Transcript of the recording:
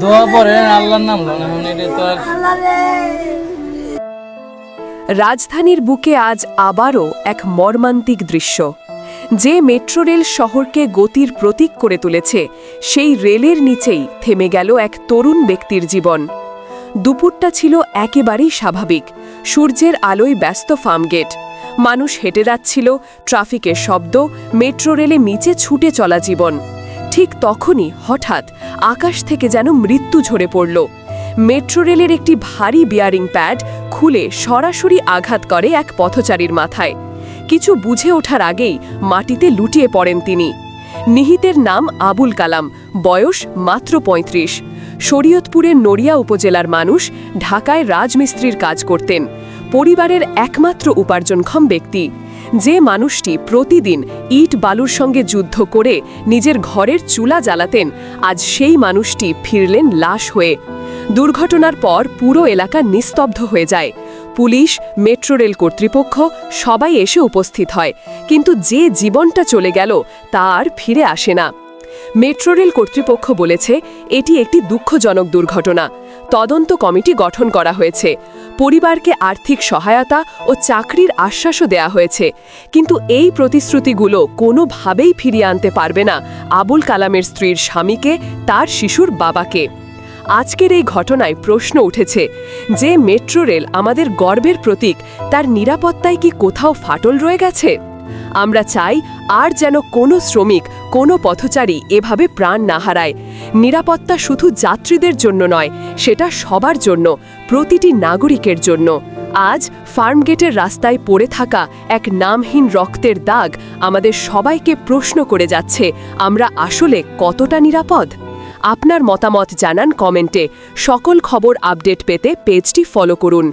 দোয়া পরে আল্লাহর নাম লন এখন এটা তো আর রাজধানীর বুকে আজ আবারও এক মর্মান্তিক দৃশ্য। যে মেট্রো রেল শহরকে গতির প্রতীক করে তুলেছে, সেই রেলের নিচেই থেমে গেল এক তরুণ ব্যক্তির জীবন। দুপুরটা ছিল একেবারেই স্বাভাবিক। সূর্যের আলোয় ব্যস্ত ফার্মগেট, মানুষ হেঁটে যাচ্ছিল, ট্রাফিকের শব্দ, মেট্রো রেলে নিচে ছুটে চলা জীবন। ঠিক তখনই হঠাৎ আকাশ থেকে যেন মৃত্যু ঝরে পড়ল। মেট্রো রেলের একটি ভারী বিয়ারিং প্যাড খুলে সরাসরি আঘাত করে এক পথচারীর মাথায়। কিছু বুঝে ওঠার আগেই মাটিতে লুটিয়ে পড়েন তিনি। নিহিতের নাম আবুল কালাম, বয়স মাত্র ৩৫। শরীয়তপুরের নড়িয়া উপজেলার মানুষ, ঢাকায় রাজমিস্ত্রির কাজ করতেন। পরিবারের একমাত্র উপার্জনক্ষম ব্যক্তি। যে মানুষটি প্রতিদিন ইট বালুর সঙ্গে যুদ্ধ করে নিজের ঘরের চুলা জ্বালাতেন, আজ সেই মানুষটি ফিরলেন লাশ হয়ে। দুর্ঘটনার পর পুরো এলাকা নিস্তব্ধ হয়ে যায়। পুলিশ, মেট্রো রেল কর্তৃপক্ষ সবাই এসে উপস্থিত হয়, কিন্তু যে জীবনটা চলে গেল তা আর ফিরে আসে না। মেট্রো রেল কর্তৃপক্ষ বলেছে এটি একটি দুঃখজনক দুর্ঘটনা। তদন্ত কমিটি গঠন করা হয়েছে। পরিবারকে আর্থিক সহায়তা ও চাকরির আশ্বাসও দেয়া হয়েছে, কিন্তু এই প্রতিশ্রুতিগুলো কোনোভাবেই ফিরিয়ে আনতে পারবে না আবুল কালামের স্ত্রীর স্বামীকে, তার শিশুর বাবাকে। আজকের এই ঘটনায় প্রশ্ন উঠেছে, যে মেট্রো রেল আমাদের গর্বের প্রতীক, তার নিরাপত্তায় কি কোথাও ফাটল রয়ে গেছে? আমরা চাই আর যেন কোনো শ্রমিক, কোনো পথচারী এভাবে প্রাণ না হারায়। নিরাপত্তা শুধু যাত্রীদের জন্য নয়, সেটা সবার জন্য, প্রতিটি নাগরিকের জন্য। আজ ফার্মগেটের রাস্তায় পড়ে থাকা এক নামহীন রক্তের দাগ আমাদের সবাইকে প্রশ্ন করে যাচ্ছে, আমরা আসলে কতটা নিরাপদ? আপনার মতামত জানান কমেন্টে। সকল খবর আপডেট পেতে পেজটি ফলো করুন।